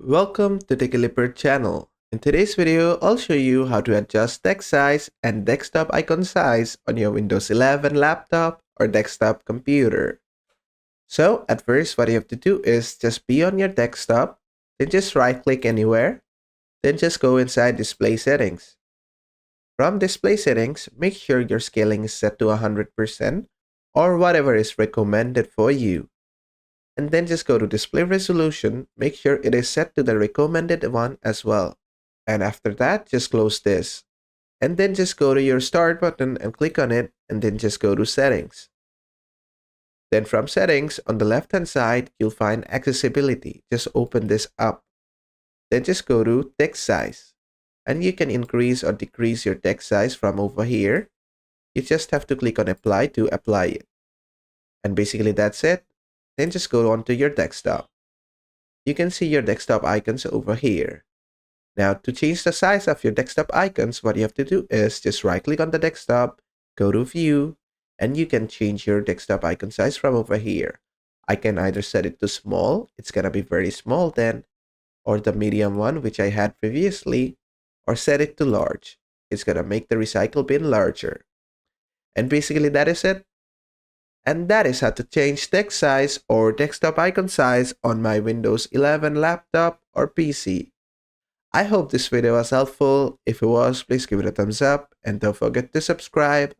Welcome to the Clipper channel. In today's video, I'll show you how to adjust text size and desktop icon size on your Windows 11 laptop or desktop computer. So at first, what you have to do is just be on your desktop, then just right click anywhere, then just go inside display settings. From display settings, make sure your scaling is set to 100% or whatever is recommended for you. And then just go to display resolution, make sure it is set to the recommended one as well. And after that, just close this. And then just go to your start button and click on it, and then just go to settings. Then from settings, on the left hand side, you'll find accessibility. Just open this up. Then just go to text size. And you can increase or decrease your text size from over here. You just have to click on apply to apply it. And basically that's it. Then just go on to your desktop. You can see your desktop icons over here. Now, to change the size of your desktop icons, what you have to do is just right click on the desktop, go to view, and you can change your desktop icon size from over here. I can either set it to small, it's gonna be very small then, or the medium one, which I had previously, or set it to large. It's gonna make the recycle bin larger. And basically that is it. And that is how to change text size or desktop icon size on my Windows 11 laptop or PC. I hope this video was helpful. If it was, please give it a thumbs up and don't forget to subscribe.